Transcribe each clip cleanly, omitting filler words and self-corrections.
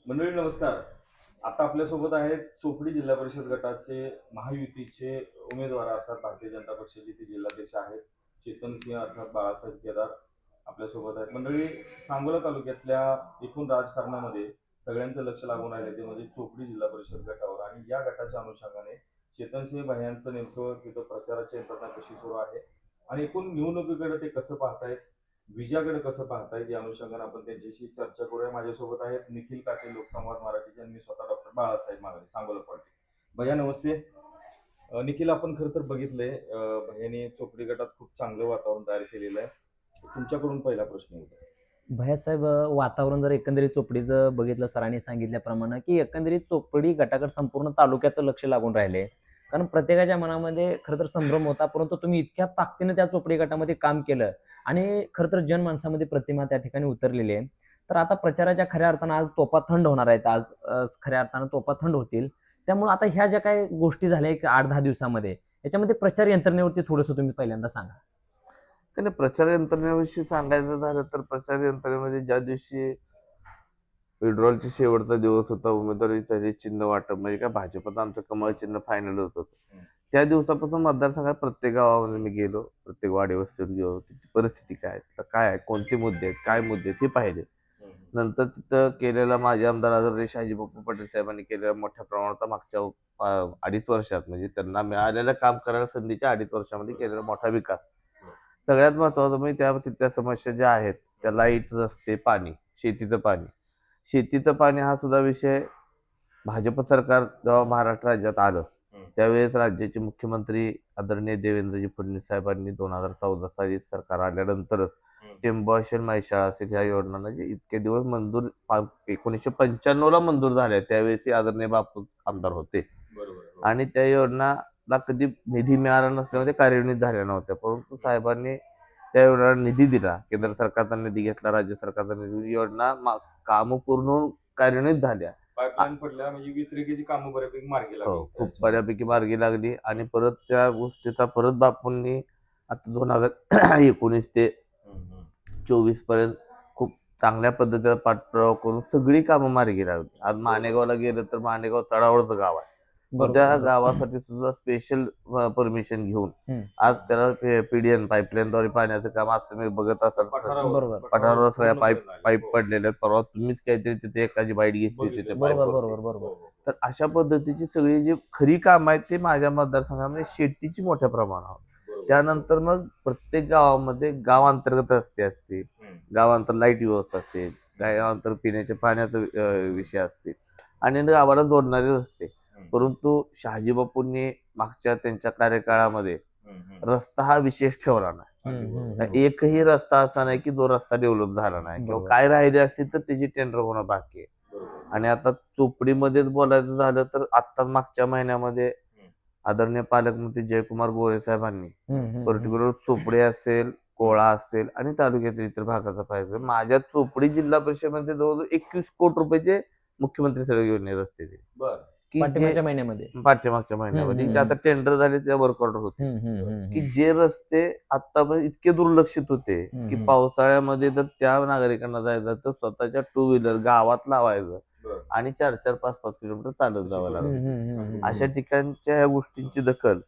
मंडळी नमस्कार. आता आपल्यासोबत आहेत चोपडी जिल्हा परिषद गटाचे महायुतीचे उमेदवार अर्थात भारतीय जनता पक्षाचे ते जिल्हाध्यक्ष आहेत चेतन सिंह अर्थात बाळासाहेब केदार आपल्यासोबत आहेत. मंडळी, सांगोला तालुक्यातल्या एकूण राजकारणामध्ये सगळ्यांचं लक्ष लागून राहिले ते म्हणजे चोपडी जिल्हा परिषद गटावर, आणि या गटाच्या अनुषंगाने चेतन सिंह भैयांचं नेमकं तिथं प्रचाराची यंत्रणा कशी सुरू आहे आणि एकूण निवडणुकीकडे ते कसं पाहतायत, विजयाकडे कसं पाहतायत, या अनुषंगाने आपण त्यांच्याशी चर्चा करूया. माझ्यासोबत आहेत निखिल काटे, लोकसंवाद मराठीचे, आणि मी स्वतः डॉक्टर बाळासाहेब मागळे, सांगोला पार्टी. भैया नमस्ते. निखिल, आपण खरं तर बघितलंय भैयाने चोपडी गटात खूप चांगलं वातावरण तयार केलेलं आहे. तुमच्याकडून पहिला प्रश्न होता. भैयासाहेब, वातावरण जर एकंदरीत चोपडीचं बघितलं, सरांनी सांगितल्याप्रमाणे की एकंदरीत चोपडी गटाकडे संपूर्ण तालुक्याचं लक्ष लागून राहिले. कारण प्रत्येकाच्या मनामध्ये खरं तर संभ्रम होता, परंतु तुम्ही इतक्या ताकदीने त्या चोपडी गटामध्ये काम केलं आणि खरं तर जनमानसामध्ये प्रतिमा त्या ठिकाणी उतरलेली आहे. तर आता प्रचाराच्या खऱ्या अर्थानं आज तोफा थंड होणार आहेत. आज खऱ्या अर्थानं तोफा थंड होतील. त्यामुळे आता ह्या ज्या काही गोष्टी झाल्या एक 8-10 दिवसामध्ये, याच्यामध्ये प्रचार यंत्रणेवरती थोडंसं तुम्ही पहिल्यांदा सांगा. त्याने प्रचार यंत्रणेविषयी सांगायचं झालं तर प्रचार यंत्रणेमध्ये ज्या दिवशी विड्रॉलचा शेवटचा दिवस होता, उमेदवारीचे चिन्ह वाटप म्हणजे काय भाजपचं आमचं कमळ चिन्ह फायनल होत होतं, त्या दिवसापासून मतदारसंघात प्रत्येक गावामध्ये मी गेलो, प्रत्येक वाडी वस्तीवर गेलो. तिथली परिस्थिती काय आहे, काय आहे, कोणते मुद्दे आहेत, काय मुद्दे आहेत हे पाहिले. नंतर तिथं केलेला माझे आमदार आदरणीय शहाजीबापू पटेल साहेबांनी केलेल्या मोठ्या प्रमाणात मागच्या 2.5 वर्षात, म्हणजे त्यांना मिळालेलं काम करायला संधीच्या 2.5 वर्षामध्ये केलेला मोठा विकास. सगळ्यात महत्वाचं म्हणजे त्या तिथल्या समस्या ज्या आहेत त्या लाईट, रस्ते, पाणी, शेतीचं पाणी हा सुद्धा विषय. भाजप सरकार जेव्हा महाराष्ट्र राज्यात आलं त्यावेळेस राज्याचे मुख्यमंत्री आदरणीय देवेंद्रजी फडणवीस साहेबांनी 2014 साली सरकार आल्यानंतरच टेंबू असेल, म्हैसाळ असेल, ह्या योजना जे इतके दिवस मंजूर 1995 ला मंजूर झाल्या, त्यावेळेस आदरणीय बापू आमदार होते. आणि त्या योजनाला कधी निधी मिळाला नसल्यामुळे कार्यान्वित झाल्या नव्हत्या, परंतु साहेबांनी त्या योजनाला निधी दिला. केंद्र सरकारचा निधी घेतला, राज्य सरकारचा निधी, योजना कामं पूर्ण कार्यान्वित झाल्या. पाईपलाईन पडल्या म्हणजे वितरिकेची कामं बऱ्यापैकी मार्गी लागली. खूप बऱ्यापैकी मार्गी लागली. आणि परत त्या गोष्टीचा परत बापूंनी आता 2019 ते 24 पर्यंत खूप चांगल्या पद्धतीचा पाठपुरावा करून सगळी कामं मार्गी लागली. आज माणेगावला गेलं तर माणेगाव चढावरचं गाव आहे, त्या गावासाठी सुद्धा स्पेशल परमिशन घेऊन आज त्याला पीडीएन पाईपलाईनद्वारे पाण्याचं काम आज तुम्ही बघत असाल, पठारावर सगळ्या पाईप पडलेले आहेत. परवा तुम्हीच काहीतरी तिथे एकाची बाईट घेतली होती त्या पाईपवर. तर अशा पद्धतीची सगळी जी खरी काम आहेत ते माझ्या मतदारसंघामध्ये शेतीची मोठ्या प्रमाणावर. त्यानंतर मग प्रत्येक गावामध्ये गावांतर्गत रस्ते असतील, गावांतर लाईट व्यवस्था असेल, गावांतर पिण्याच्या पाण्याचा विषय असतील आणि गावाला जोडणारे रस्ते. परंतु शहाजीबापूंनी मागच्या त्यांच्या कार्यकाळामध्ये रस्ता हा विशेष ठेवला नाही. एकही रस्ता असा नाही की जो रस्ता डेव्हलप झाला नाही किंवा काय राहिले असतील तर त्याची टेंडर होणं बाकी आहे. आणि आता चोपडीमध्येच बोलायचं झालं तर आता मागच्या महिन्यामध्ये आदरणीय पालकमंत्री जयकुमार गोरे साहेबांनी पर्टिक्युलर चोपडी असेल, कोळा असेल आणि तालुक्यातील इतर भागाचा पाहिजे, माझ्या चोपडी जिल्हा परिषदेमध्ये जवळजवळ 21 कोटी रुपयाचे मुख्यमंत्री सगळे योजने रस्ते दिले पाठीमागच्या महिन्यामध्ये जे आता टेंडर झाले त्या वर्क ऑर्डर होते. की जे रस्ते आतापर्यंत इतके दुर्लक्षित होते की पावसाळ्यामध्ये जर त्या नागरिकांना जायचं तर स्वतःच्या 2 व्हीलर गावात लावायचं आणि 4-4, 5-5 किलोमीटर चालत जावं लागलं. अशा ठिकाणच्या ह्या गोष्टींची दखल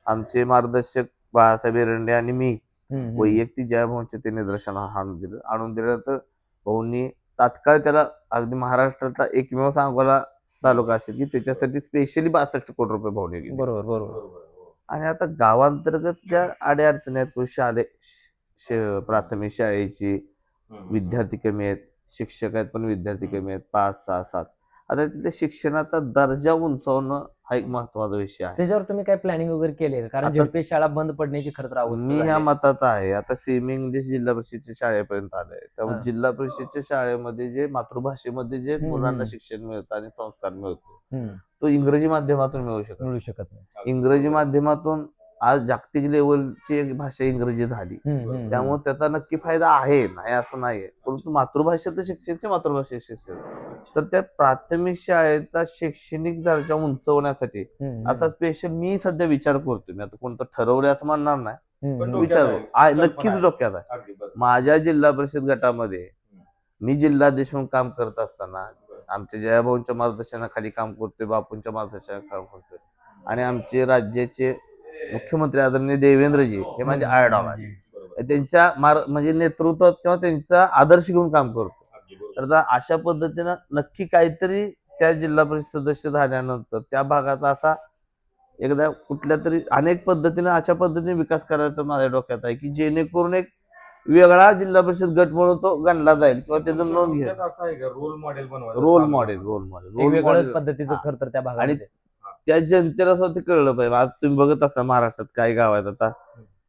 आमचे मार्गदर्शक बाळासाहेब एरंडे आणि मी वैयक्तिक ज्या भाऊंच्या ते निदर्शनास आणून दिल्यानंतर भाऊंनी तात्काळ त्याला अगदी महाराष्ट्रातला एकमेव सांगोला तालुका असेल की त्याच्यासाठी स्पेशली 62 कोटी रुपये भावने गेले. बरोबर. आणि आता गावांतर्गत ज्या अडचणी आहेत, प्राथमिक शाळेची विद्यार्थी कमी आहेत, शिक्षक आहेत पण विद्यार्थी कमी आहेत, 5, 6, 7. आता तिथे शिक्षणाचा दर्जा उंचावणं हा एक महत्वाचा विषय आहे. त्याच्यावर तुम्ही काय प्लॅनिंग वगैरे केले का? कारण झेडपी शाळा बंद पडण्याची खरं तर अवस्था मी ह्या मताचा आहे. आता सेमी इंग्लिश जिल्हा परिषदेच्या शाळेपर्यंत आलंय, त्यामुळे जिल्हा परिषदेच्या शाळेमध्ये जे मातृभाषेमध्ये जे मुलांना शिक्षण मिळतं आणि संस्कार मिळतो तो इंग्रजी माध्यमातून मिळू शकत नाही. इंग्रजी माध्यमातून आज जागतिक लेवलची एक भाषा इंग्रजी झाली, त्यामुळे त्याचा नक्की फायदा आहे, नाही असं नाहीये. परंतु मातृभाषेचं शिक्षण मातृभाषेत शिक्षण, तर त्या प्राथमिक शाळेचा शैक्षणिक दर्जा उंचवण्यासाठी आता स्पेशल मी सध्या विचार करतोय. मी आता कोणतं ठरवलंय असं म्हणणार नाही, विचार नक्कीच डोक्यात आहे. माझ्या जिल्हा परिषद गटामध्ये मी जिल्हाध्यक्ष म्हणून काम करत असताना आमच्या जयाभाऊंच्या मार्गदर्शनाखाली काम करतोय, बापूंच्या मार्गदर्शनाखाली काम करतोय. आणि आमचे राज्याचे मुख्यमंत्री आदरणीय देवेंद्रजी हे माझे आयडॉल आहे. बरोबर. त्यांच्या म्हणजे नेतृत्वात किंवा त्यांचा आदर्श घेऊन काम करतो. अगदी बरोबर. तर आता अशा पद्धतीनं नक्की काहीतरी त्या जिल्हा परिषद सदस्य झाल्यानंतर त्या भागाचा असा एकदा कुठल्या तरी अनेक पद्धतीने अशा पद्धतीने विकास करायचा माझ्या डोक्यात आहे की जेणेकरून एक वेगळा जिल्हा परिषद गट म्हणून तो गणला जाईल किंवा त्याचं नोंद घेईल. तुमच्यात असं आहे का रोल मॉडेल बनवायचं? रोल काम मॉडेल बनवायचं. रोल मॉडेल एक रोल वेगळ्याच मॉडेल पद्धतीचं हा. खर तर त्या भागामध्ये त्या जनतेला सुद्धा ते कळलं पाहिजे. आज तुम्ही बघत असाल महाराष्ट्रात काय गाव आहेत आता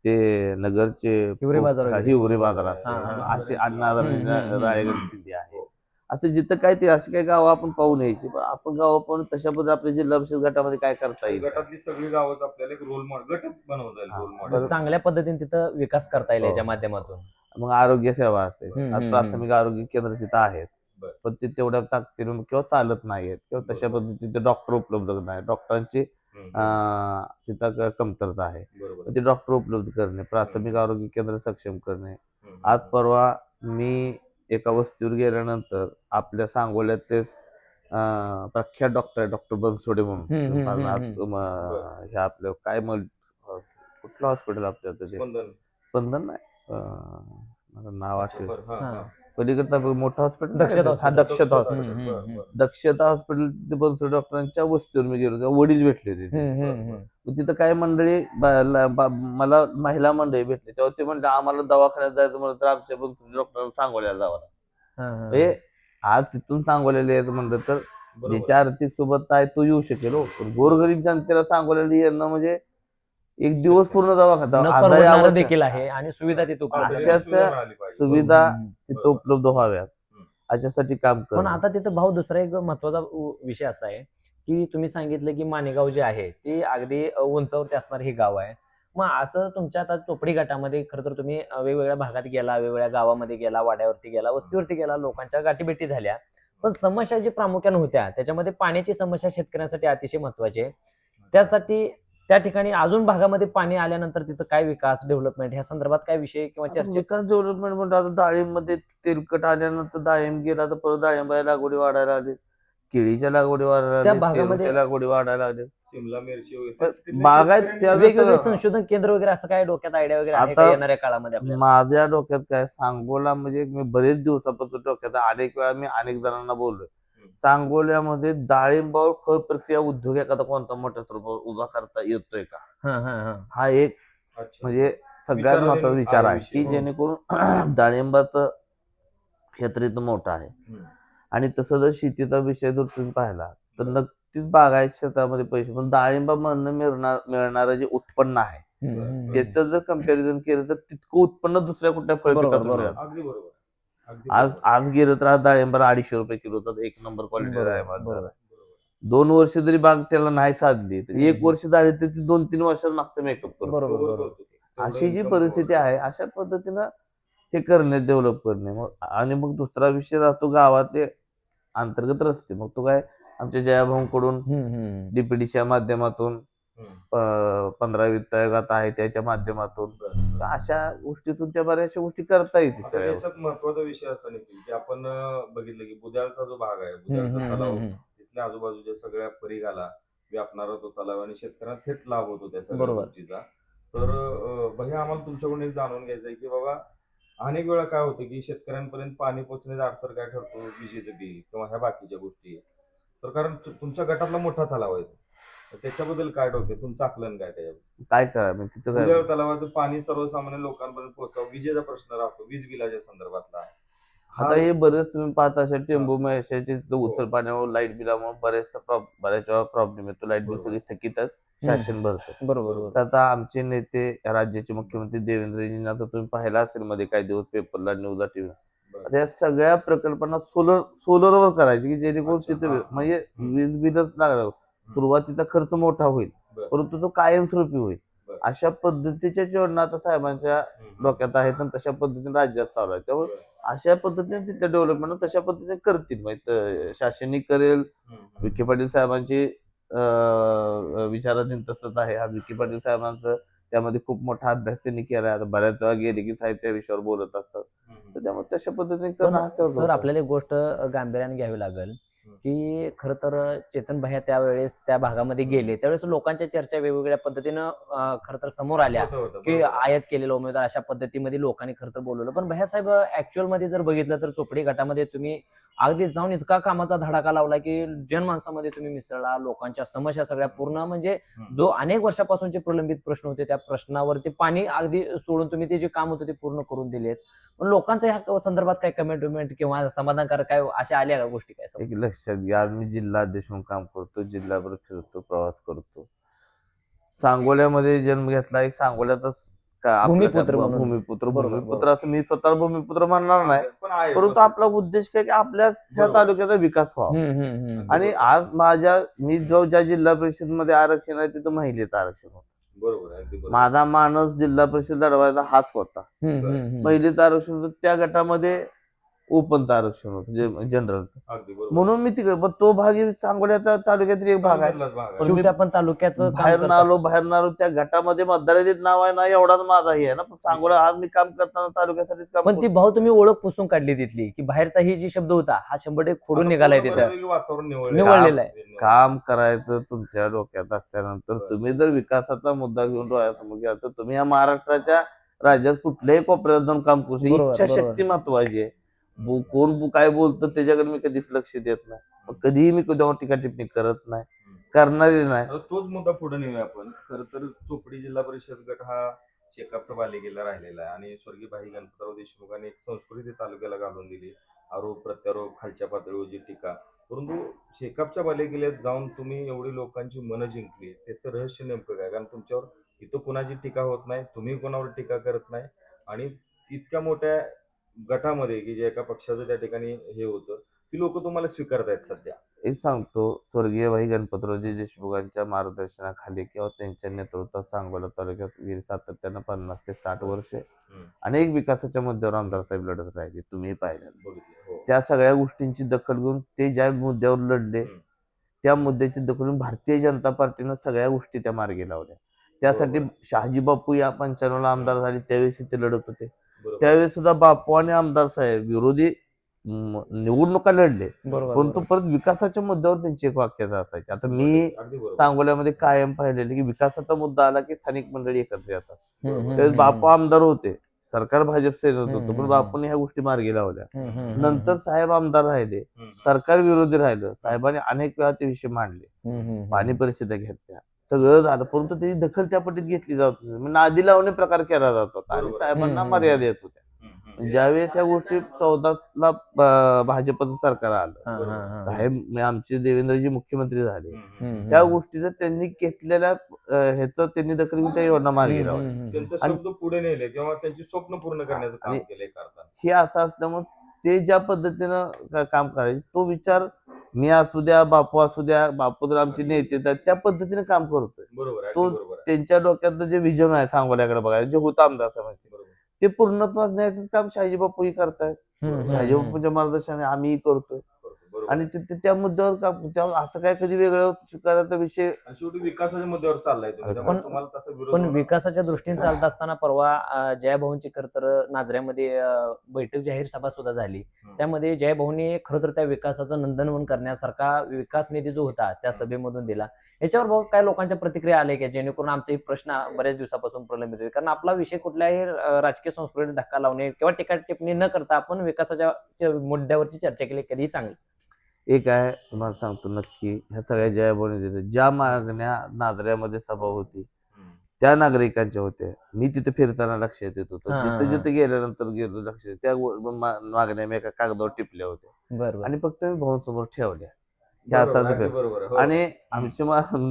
ते नगरचे हिवरे बाजार वगैरे. हिवरे बाजार असेल, हा, हा. असे अण्णा हम्म. राळेगण सिंधी आहे. असं जिथं काय ते अशी काही गावं आपण पाहून यायची, पण आपण गावं पाहून तशा पद्धतीने आपल्या जिल्हा परिषद गटामध्ये काय करता येईल. गटातली सगळी गावच आपल्याला एक रोल मॉडेल गटच बनवता येईल. हा. रोल बरोबर. मॉडेल चांगल्या पद्धतीने तिथं विकास करता येईल हो. याच्या माध्यमातून. मग आरोग्य सेवा असेल, हम्म, आज हम्म, प्राथमिक आरोग्य केंद्र तिथं आहेत, बरं. पण ते तेवढ्या ताकदीने किंवा चालत नाहीत किंवा तशा पद्धतीने डॉक्टर उपलब्ध नाही, डॉक्टरांची तिथं कमतरता आहे. बरोबर. ते डॉक्टर उपलब्ध करणे, प्राथमिक आरोग्य केंद्र सक्षम करणे. आज हम्म. परवा मी एका वस्तीवर गेल्यानंतर आपल्या सांगोल्यातले प्रख्यात डॉक्टर बनसोडे म्हणून आज हे आपलं काय कुठलं हॉस्पिटल आपल्या ते स्पंदन. स्पंदन नाही मला नाव अच्छा, आठवलं. बरं. हा, हा. पलीकडचा मोठं हॉस्पिटल दक्षता हा दक्षता हॉस्पिटल. हॉस्पिटल. बरं, बरं. दक्षता हॉस्पिटल बनसोडे डॉक्टरांच्या वस्तीवर मी गेलो तेव्हा वडील भेटले होते. मग तिथं काय मंडळी मला महिला मंडळी भेटली तेव्हा ते म्हणले आम्हाला दवाखान्यात जायचं म्हणलं तर आमच्या डॉक्टर सांगोल्याला जावं लागतं. आज तिथून सांगोल्याला यायचं म्हणलं तर बरोबर. ज्याच्या आर्थिक सोबत आहे तो येऊ शकेल हो, पण गोरगरीब जनतेला सांगोल्याला येणं म्हणजे एक दिवस पूर्ण न दवाखाना परवडणारं देखील आहे आणि सुविधा तिथे उपलब्ध आपल्याला आहे. अशाच सुविधा मिळाली पाहिजे. सुविधा हम्म. तिथं उपलब्ध व्हाव्यात अशासाठी काम पण करणं. आता तिथं भाऊ दुसरा एक महत्वाचा विषय असा आहे की तुम्ही सांगितलं की माणेगाव जे आहे ते अगदी उंचावरती असणार हे गाव आहे. मग असं तुमच्या आता चोपडी गटामध्ये खरं तर तुम्ही वेगवेगळ्या भागात गेला, वेगवेगळ्या गावामध्ये गेला, वाड्यावरती गेला, वस्तीवरती गेला, लोकांच्या गाठीभेटी झाल्या. पण समस्या जी प्रामुख्याने होत्या त्याच्यामध्ये पाण्याची समस्या शेतकऱ्यांसाठी अतिशय महत्वाची आहे. त्यासाठी त्या ठिकाणी अजून भागामध्ये पाणी आल्यानंतर तिथं काय विकास डेव्हलपमेंट ह्या संदर्भात काय विषय किंवा आता चर्चा? विकास डेव्हलपमेंट म्हणतो आता डाळिंबमध्ये तेलकट आल्यानंतर डाळिंब गेला तर परत डाळिंबाच्या लागवडी वाढायला लागली, केळीच्या लागवडी वाढायला त्या लागली, भागामध्ये पेरूच्या लागवडी वाढायला लागली. सिमला मिरची वगैरे. पण तिथल्या बागायत शेतकऱ्यांनी त्या वेगवेगळे जसं- संशोधन केंद्र वगैरे असं काय डोक्यात आयडिया वगैरे आहे का आता येणाऱ्या काळामध्ये आपल्याला? माझ्या डोक्यात काय सांगोला म्हणजे मी बरेच दिवसापासून डोक्यात आहे. अनेक वेळा मी अनेक जणांना बोललोय. सांगोल्यामध्ये डाळिंबावर फळ प्रक्रिया उद्योग एखादा कोणता मोठ्या स्वरूपावर उभा करता येतोय का, हा एक अच्छा. म्हणजे सगळ्यात विचाराधीन महत्वाचा विचार आहे विषय. की हो. जेणेकरून डाळिंबाचं क्षेत्र इथं मोठं आहे. आणि तसं जर शेतीचा विषय जर तुम्ही पाहिला तर नक्कीच बागायत क्षेत्रामध्ये पैसे, पण डाळिंबामधनं मिळणारं जे उत्पन्न आहे त्याचं जर कम्पॅरिझन केलं तर तितकं उत्पन्न दुसऱ्या कुठल्या फळपिकातून बरोबर. मिळत. अगदी बरोबर. अगदी आज गेलं तर आज डाळिंबाला 250 रुपये किलो तर एक नंबर क्वालिटी बरोबर. 2 वर्ष जरी बाग त्याला नाही साधली तर 1 वर्ष झाली तर ती 2-3 वर्षात मागचं मेकअप करतो. बरोबर. अशी जी परिस्थिती आहे अशा पद्धतीनं हे करणे, डेव्हलप करणे. मग दुसरा विषय राहतो गावात अंतर्गत रस्ते. मग तो काय आमच्या जयाभाऊंकडून डीपीडीच्या माध्यमातून 15 वित्त आयोगात आहे त्याच्या माध्यमातून अशा गोष्टीतून त्या बऱ्याचशा गोष्टी करता येतील. आता याच्यात महत्वाचा विषय असा निघतील की आपण बघितलं की बुद्याळचा जो भाग आहे, बुद्याळचा तलाव, तिथल्या आजूबाजूच्या सगळ्या परिघाला व्यापणारा तो तलाव आणि शेतकऱ्यांना थेट लाभ होतो त्या सगळ्या गोष्टीचा. तर भैया आम्हाला तुमच्याकडून एक जाणून घ्यायचंय की बाबा अनेक वेळा काय होतं की शेतकऱ्यांपर्यंत पाणी पोहोचण्याचा अडसर काय ठरतो, विजेचं बिल किंवा ह्या बाकीच्या गोष्टी. तर कारण तुमच्या गटातला मोठा तलाव आहे तर त्याच्याबद्दल काय डोक्यात तुमचं आकलन काय त्याच्याबद्दल? काय करा म्हणजे तिथं काय बुद्याळ तलावाचं पाणी सर्वसामान्य लोकांपर्यंत पोहोचावं, विजेचा प्रश्न राहतो, वीज बिलाच्या संदर्भातला. आता हे बरेच तुम्ही पाहता अशा टेंबू महेशाचे उचल पाण्यावर लाईट बिलामुळे बऱ्याच वेळा प्रॉब्लेम येतो. लाईट बिल सगळी थकीत शासन भरतं. बरोबर. तर आता आमचे नेते राज्याचे मुख्यमंत्री देवेंद्रजींनी आता तुम्ही पाहिला असेल मध्ये काही दिवस पेपरला न्यूजला टीव्ही, आता या सगळ्या प्रकल्पांना सोलरवर करायचे की जेणेकरून तिथे म्हणजे वीज बिलच लागलं. सुरुवातीचा खर्च मोठा होईल परंतु तो कायमस्वरूपी होईल. अशा पद्धतीच्या योजना आता साहेबांच्या डोक्यात आहेत आणि तशा पद्धतीने राज्यात चालू आहे. त्यामुळे अशा पद्धतीने तिथल्या डेव्हलपमेंट तशा पद्धतीने करतील. म्हणजे शासनिक करेल. विखे पाटील साहेबांची विचाराधीन तसंच आहे. आज विखे पाटील साहेबांचं त्यामध्ये खूप मोठा अभ्यास त्यांनी केला. आता बऱ्याच वेळा गेले की साहेब त्या विषयावर बोलत असतात. तर त्यामुळे तशा पद्धतीने करणं सर आपल्याला एक गोष्ट गांभीर्याने घ्यावी लागेल की खरं तर चेतन भैया त्यावेळेस त्या भागामध्ये गेले त्यावेळेस लोकांच्या चर्चा वेगवेगळ्या पद्धतीनं खरं तर समोर आल्या होतं, की बरोबर. आयात केलेला उमेदवार अशा पद्धतीमध्ये लोकांनी खरं तर बोलवलं. पण भैयासाहेब ऍक्च्युअल मध्ये जर बघितलं तर चोपडी गटामध्ये तुम्ही अगदी जाऊन इतका कामाचा धडाका लावला की जनमानसामध्ये तुम्ही मिसळला, लोकांच्या समस्या सगळ्या पूर्ण म्हणजे जो अनेक वर्षापासूनचे प्रलंबित प्रश्न होते त्या प्रश्नावरती पाणी अगदी सोडून तुम्ही ते जे काम होतं ते पूर्ण करून दिलेत. पण लोकांच्या ह्या संदर्भात काय कमेंट किंवा समाधानकारक काय अशा आल्या का गोष्टी काय एक लक्षात घ्या, आज मी जिल्हाध्यक्ष म्हणून काम करतो, जिल्हाभर फिरतो, प्रवास करतो. सांगोल्यामध्ये जन्म घेतला, एक सांगोल्यातच भूमिपुत्र म्हणून. भूमिपुत्र बरोबर, भूमिपुत्र असं मी स्वतः भूमिपुत्र म्हणणार नाही, पण आहे परंतु आपला उद्देश काय की आपल्या ह्या बरोबर. तालुक्याचा विकास व्हावा. आणि आज मी ज्या जिल्हा परिषद मध्ये आरक्षण आहे तिथं महिलेचं आरक्षण होतं. बरोबर आहे, अगदी बरोबर. माझा मानस जिल्हा परिषद लढवायचा हाच होता. महिलेचं आरक्षण होतं, त्या गटामध्ये ओपनचं आरक्षण होतं, जे जनरलचं. अगदी बरोबर. म्हणून मी तिकडे, पण तो भाग सांगोल्याचा तालुक्यातील एक भाग आहे. सांगोल्यातलाच भाग आहे. पण मी शेवटी आपण तालुक्याचं काम बाहेर करत आलो असतो. बाहेर आलो त्या गटामध्ये मतदाराचे नाव आहे ना, एवढाच माझा हे आहे ना. पण सांगोला आज मी काम करताना तालुक्यासाठीच काम पण ती करतो. भाऊ तुम्ही ओळख पुसून काढली तिथली की बाहेरचा ही जी शब्द होता हा 100% खोडून आता निघालाय पूर्ण तिथं. वेगळं वातावरण निवडलेलं आहे. काम करायचं तुमच्या डोक्यात असल्यानंतर तुम्ही जर विकासाचा मुद्दा घेऊन डोळ्यासमोर घ्या तर तुम्ही या महाराष्ट्राच्या राज्यात कुठल्याही कोपऱ्यात जाऊन काम करू शकता. बरोबर, इच्छाशक्ती महत्वाची आहे. कोण काय बोलतं त्याच्याकडे मी कधीच लक्ष देत नाही. मग कधीही मी कधी टीका टिप्पणी करत नाही, करणारी नाही. आता तोच मुद्दा पुढे नेऊया आपण. खर तर चोपडी जिल्हा परिषद गट हा शेकापचा बालेकिल्ला राहिलेला आहे आणि स्वर्गीय भाई गणपतराव देशमुखांनी एक संस्कृती तालुक्याला घालून दिली. आरोप प्रत्यारोप, खालच्या पातळीवरची टीका. परंतु शेकापच्या बालेकिल्ल्यात जाऊन तुम्ही एवढी लोकांची मनं जिंकली, त्याचं रहस्य नेमकं काय? कारण तुमच्यावर इथं कुणाची टीका होत नाही, तुम्ही कोणावर टीका करत नाही आणि इतक्या मोठ्या गटामध्ये की जे एका पक्षाचं त्या ठिकाणी हे होतं, ती लोक तुम्हाला स्वीकारतायत सध्या. एक सांगतो, स्वर्गीय भाई गणपतरावजी देशमुखांच्या मार्गदर्शनाखाली किंवा त्यांच्या नेतृत्वात सांगोला तालुक्यात गेली सातत्यानं 50 ते 60 वर्षे अनेक विकासाच्या मुद्द्यावर आमदार साहेब लढत राहिले. तुम्ही पाहिलं, बघितलं. हो. त्या सगळ्या गोष्टींची दखल घेऊन ते ज्या मुद्द्यावर लढले त्या मुद्द्याची दखल घेऊन भारतीय जनता पार्टीनं सगळ्या गोष्टी त्या मार्गी लावल्या. त्यासाठी शहाजी बापू या 95 ला आमदार झाले, त्यावेळेस ते लढत होते. बरोबर. त्यावेळेस सुद्धा बापू आणि आमदार साहेब विरोधी निवडणुका लढले, परंतु परत विकासाच्या मुद्द्यावर त्यांची एक वाक्यता असायची. आता मी अगदी बरोबर. सांगोल्यामध्ये कायम पाहिलेले की विकासाचा मुद्दा आला की स्थानिक मंडळी एकत्र येतात. हम्म, त्यावेळेस बापू आमदार होते, सरकार भाजप सेनेत होतं, हम्म, पण बापूंनी ह्या गोष्टी मार्गी लावल्या. हम्म, नंतर साहेब आमदार राहिले, सरकार विरोधी राहिलं, साहेबांनी अनेक वेळा ते विषय मांडले, पाणी परिषदा घेतल्या, सगळं झालं, परंतु त्याची दखल त्या पट्टीत घेतली जात होती. नादी लावणे प्रकार केला जात होता आणि बरोबर. साहेबांना मर्यादा येत होत्या. ज्यावेळेस या गोष्टी 14 ला भाजपचं सरकार आलं, साहेब आमचे देवेंद्रजी मुख्यमंत्री झाले, त्या गोष्टीचं त्यांनी घेतलेल्या ह्याचं त्यांनी दखल घेऊन त्या योजना मार्गी लावल्या. त्यांचे शब्द पुढे नेले किंवा त्यांची स्वप्न पूर्ण करण्याचं काम केलंय करताना. हे असं असल्यामुळे ते ज्या पद्धतीनं काम करायचे तो विचार मी असू द्या, बापू असू द्या, बापू तर आमचे नेते आहेत, त्या पद्धतीने काम करतोय. बरोबर आहे, तो अगदी बरोबर आहे. त्यांच्या डोक्यातलं जे विजन आहे सांगोल्याकडे बघायला, जे होतं आमदार साहेबांचे, बरोबर. ते पूर्णत्वास न्यायचं काम शहाजी बापूही करतायत. शहाजी बापूंच्या मार्गदर्शनाने आम्हीही करतोय. बरोबर. आणि त्या मुद्द्यावर काम असं काय कधी वेगळं स्वीकारायचा विषय. आणि शेवटी विकासाच्या मुद्द्यावर चाललाय तुम्ही, त्यामुळे तुम्हाला तसा विरोध पण होणार. विकासाच्या दृष्टीने चालत असताना परवा जयभाऊंची खरं तर नाझऱ्यामध्ये बैठक जाहीर सभा सुद्धा झाली. त्यामध्ये जयभाऊंनी खरं तर त्या विकासाचं नंदनवन करण्यासारखा विकास निधी जो होता त्या सभेमधून दिला. याच्यावर भाऊ काय लोकांच्या प्रतिक्रिया आल्या की जेणेकरून आमचे प्रश्न बऱ्याच दिवसापासून प्रलंबित होते? कारण आपला विषय कुठल्याही राजकीय संस्कृतीत धक्का लावणे किंवा टीका टिप्पणी न करता आपण विकासाच्या मुद्द्यावरची चर्चा केली कधी चांगली. एक आहे तुम्हाला सांगतो नक्की, ह्या सगळ्या जयाभाऊने दिल्या ज्या मागण्या नाझऱ्यामध्ये सभा होती त्या नागरिकांच्या होत्या. मी तिथे फिरताना लक्षात येत होतं, जिथे जिथे गेल्यानंतर गेलो लक्षात, त्या मागण्या मी एका कागदावर टिपल्या होत्या बरोबर. आणि फक्त मी भाऊंसमोर ठेवल्या. बरोबर, अगदी बरोबर आहे. हो. आणि आमचे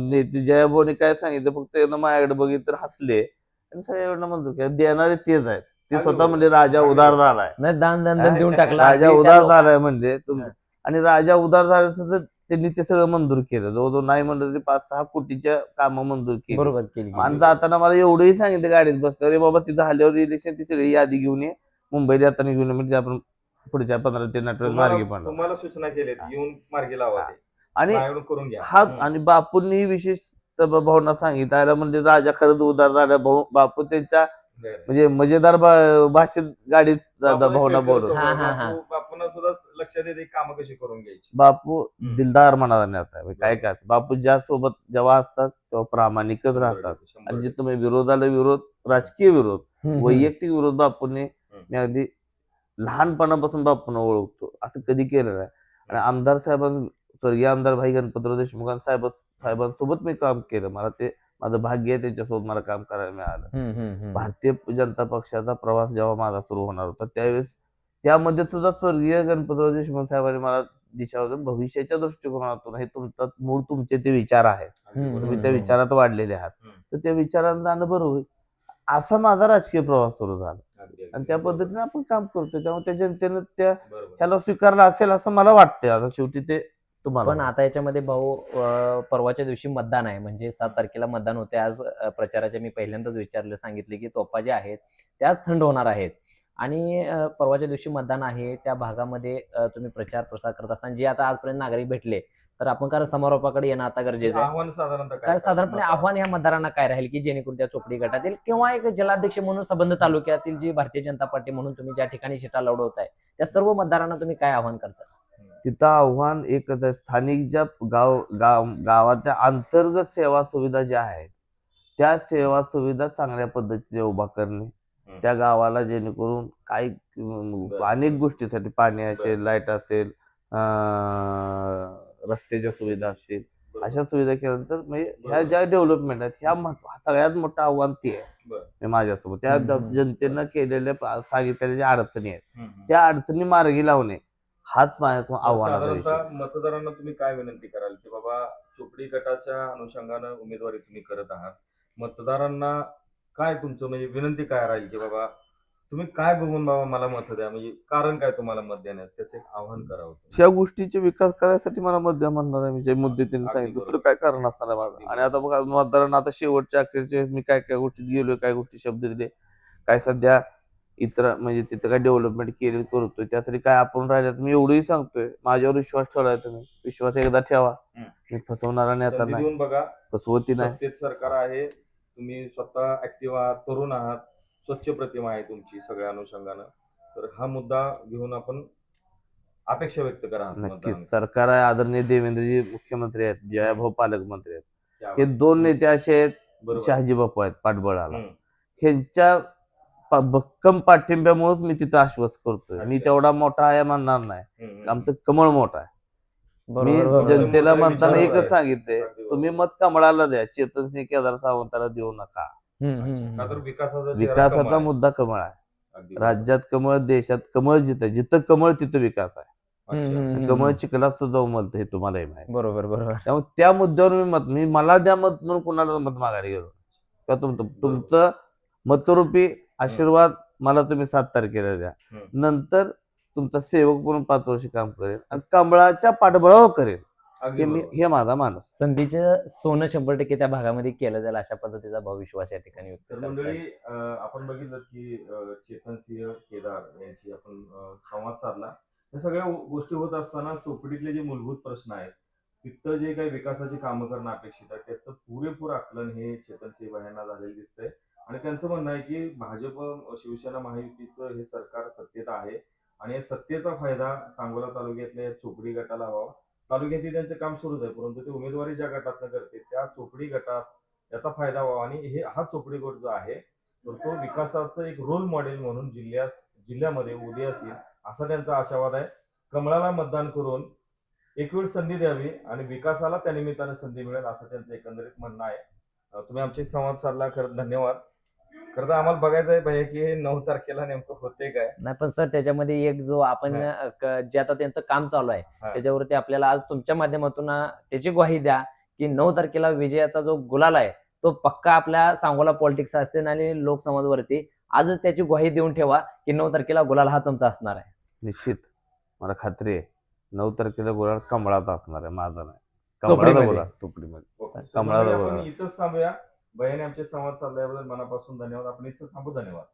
नेते जयाभाऊने काय सांगितलं, फक्त एकदा माझ्याकडे बघितलं तर हसले आणि सगळ्यांना म्हणतो की देणारे तेच आहेत. ते स्वतः म्हणजे राजा उदार झालाय, नाही दान देऊन टाकला. राजा उदार झालाय म्हणजे आणि राजा उदार झाल्याचं तर त्यांनी ते सगळं मंजूर केलं. जवळजवळ नाही म्हणलं तरी 5-6 कोटीच्या कामं मंजूर केली. बरोबर केली. आणि जाताना मला एवढंही सांगितलं गाडीत बसलं, अरे बाबा तिथं झाल्यावर इलेक्शन ती सगळी यादी घेऊन ये, मुंबईला जाताना घेऊन ये, म्हणजे आपण पुढच्या 15 ते 30 मार्गी तुम्हाला पडणार. तुम्हाला सूचना केल्यात, येऊन मार्गी लावा ते. आणि माझ्याकडून करून घ्या. हा आणि बापूंनी विशेष भावना सांगितलं म्हणजे राजा खरंच उदार झाला. बापू त्यांच्या म्हणजे मजेदार भाषेत गाडीत भावना बोलत. बापूंना सुद्धा लक्षात येते कामं कशी करून घ्यायची. बापू दिलदार मनाचा नेता आहे. काय काय बापू ज्या सोबत जेव्हा असतात तेव्हा प्रामाणिकच राहतात. आणि जिथं म्हणजे विरोधाला विरोध, राजकीय विरोध, वैयक्तिक विरोध बापूंनी मी अगदी लहानपणापासून बापूंना ओळखतो, असं कधी केलं नाही. आणि आमदार स्वर्गीय आमदार भाई गणपतराव देशमुख साहेबांसोबत मी काम केलं. मला ते माझं भाग्य आहे, त्यांच्यासोबत मला काम करायला मिळालं. भारतीय जनता पक्षाचा प्रवास जेव्हा माझा सुरू होणार होता त्यावेळेस त्यामध्ये सुद्धा स्वर्गीय गणपतराव देशमुख साहेबांनी मला दिशा भविष्याच्या दृष्टिकोनातून हे तुमचे ते विचार आहेत, तुम्ही त्या विचारात वाढलेले आहात, तर त्या विचारांना जाणं बरं होईल. असा माझा राजकीय प्रवास सुरू झाला आणि त्या पद्धतीने आपण काम करतो. त्यामुळे त्या जनतेनं ह्याला स्वीकारलं असेल असं मला वाटतंय. आता शेवटी ते तुम्हाला. पण आता याच्यामध्ये भाऊ परवाच्या दिवशी मतदान आहे, म्हणजे 7 तारखेला मतदान होते. आज प्रचाराचे मी पहिल्यांदाच सांगितले की तोफा ज्या आहेत त्याच थंड होणार आहेत. आणि परवाच्या दिवशी मतदान आहे, त्या भागामध्ये तुम्ही प्रचार प्रसार करत असताना जे आता आजपर्यंत नागरिक भेटले, तर आपण कारण समारोपाकडे येणं आता गरजेचं आहे. आव्हान साधारणतः कारण साधारणपणे आव्हान या मतदारांना काय राहील की जेणेकरून त्या चोपडी गटातील किंवा एक जिल्हाध्यक्ष म्हणून संबंध तालुक्यातील जी भारतीय जनता पार्टी म्हणून तुम्ही ज्या ठिकाणी शिटा लढवत आहे त्या सर्व मतदारांना तुम्ही काय आव्हान करता? तिथं आव्हान एकच आहे, स्थानिक ज्या गावाच्या अंतर्गत सेवा सुविधा ज्या आहेत त्या सेवा सुविधा चांगल्या पद्धतीने उभा करणे, त्या गावाला जेणेकरून काही अनेक गोष्टीसाठी पाणी असेल, लाईट असेल, रस्त्याच्या सुविधा असतील, अशा सुविधा केल्यानंतर म्हणजे ह्या ज्या डेव्हलपमेंट आहेत ह्या सगळ्यात मोठं आव्हान ते आहे माझ्यासोबत. त्या जनतेनं केलेल्या सांगितलेल्या ज्या अडचणी आहेत त्या अडचणी मार्गी लावणे हाच माझ्या आव्हानाचा विषय. मतदारांना तुम्ही काय विनंती कराल की बाबा चोपडी गटाच्या अनुषंगानं उमेदवारी तुम्ही करत आहात, मतदारांना काय तुमचं म्हणजे विनंती काय राहील की बाबा तुम्ही काय बघून बाबा मला मत द्या, म्हणजे कारण काय तुम्हाला मत देण्यात, त्याचं एक आव्हान करावं. या गोष्टीचे विकास करायसाठी मला मत द्या म्हणणार आहे, म्हणजे मुद्दे त्यांनी सांगितलं, दुसरं काय कारण असणार आहे माझं. आणि आता बघा मतदारांना आता शेवटच्या अखेरचे मी काय काय गोष्टीत गेलोय, काय गोष्टी शब्द दिले, काय सध्या इतर म्हणजे तिथं काय डेव्हलपमेंट केली करतोय, त्यासाठी काय आपण राहिल्यात मी एवढंही सांगतोय. माझ्यावर विश्वास ठेवलाय तुम्ही, विश्वास एकदा ठेवा. मी फसवणारा नेता नाही, बघा फसवती नाही. सत्तेत सरकार आहे, तुम्ही स्वतः ऍक्टिव्ह आहात, तरुण आहात, स्वच्छ प्रतिमा आहे तुमची सगळ्या अनुषंगानं, तर हा मुद्दा घेऊन आपण अपेक्षा व्यक्त करा. नक्कीच सरकार आहे, आदरणीय देवेंद्रजी मुख्यमंत्री आहेत, जयाभाऊ पालकमंत्री आहेत, हे दोन नेते असे आहेत, शहाजी बापू आहेत पाठबळाला, ह्यांच्या भक्कम पाठिंब्यामुळेच मी तिथं आश्वस्त करतोय. मी तेवढा मोठा आहे म्हणणार नाही, आमचं कमळ मोठा आहे. मी जनतेला म्हणताना एकच सांगितलंय, तुम्ही मत कमळाला द्या, चेतनसिंह केदार सावंताला देऊ नका. विकासाचा मुद्दा कमळ आहे, राज्यात कमळ, देशात कमळ, जिथं कमळ तिथं विकास आहे. कमळ चिखलात सुद्धा उमलतं हे तुम्हालाही माहिती. बरोबर बरोबर. त्यामुळे त्या मुद्द्यावर मी मला द्या मत म्हणून कुणाला मत माघारी गेलो किंवा तुमचं मतरूपी आशीर्वाद मला तुम्ही 7 तारखेला द्या, नंतर तुमचा सेवक म्हणून 5 वर्ष काम करेल आणि कमळाच्या पाठबळावर करेल, हे माझा मानस. संधीचं सोनं 100% त्या भागामध्ये केलं जाईल अशा पद्धतीचा भविष्यवास या ठिकाणी व्यक्त तर मंडळी आपण बघितलं की चेतनसिंह केदार यांची आपण संवाद साधला. या सगळ्या गोष्टी होत असताना चोपडीतले जे मूलभूत प्रश्न आहेत, तिथं जे काही विकासाची कामं करणं अपेक्षित आहे त्याचं पुरेपूर आकलन हे चेतनसिंह यांना झालेलं दिसतंय. आणि त्यांचं म्हणणं आहे की भाजप शिवसेना महायुतीचं हे सरकार सत्तेत आहे आणि या सत्तेचा फायदा सांगोला तालुक्यातल्या चोपडी गटाला व्हावा. तालुक्यातही त्यांचं काम सुरूच आहे, परंतु ते उमेदवारी ज्या गटातनं करते त्या चोपडी गटात याचा फायदा व्हावा आणि हा चोपडी गट जो आहे तर तो विकासाचं एक रोल मॉडेल म्हणून जिल्ह्यामध्ये उदयास येईल असा त्यांचा आशावाद आहे. कमळाला मतदान करून एक वेळ संधी द्यावी आणि विकासाला त्या निमित्तानं संधी मिळेल असं त्यांचं एकंदरीत म्हणणं आहे. तुम्ही आमचे संवाद साधला, खरं धन्यवाद. खरं तर आम्हाला बघायचं आहे भैया की 9 तारखेला नेमकं होते काय. नाही पण सर त्याच्यामध्ये एक जो आपण जे आता त्यांचं काम चालू आहे त्याच्यावरती आपल्याला आज तुमच्या माध्यमातून त्याची ग्वाही द्या की 9 तारखेला विजयाचा जो गुलाल आहे तो पक्का आपल्या सांगोला पॉलिटिक्स असेल आणि लोकसमाजवरती आजच त्याची ग्वाही देऊन ठेवा की 9 तारखेला गुलाल हा तुमचा असणार आहे. निश्चित मला खात्री आहे 9 तारखेला गुलाल कमळाचा असणार आहे, माझा नाही. कमळाचा गुलाल चोपडीमध्ये, कमळाचा गुलाल. इथंच थांबूया. भैयाने आमचे संवाद साधल्याबद्दल मनापासून धन्यवाद. आपण इथं थांबू. धन्यवाद.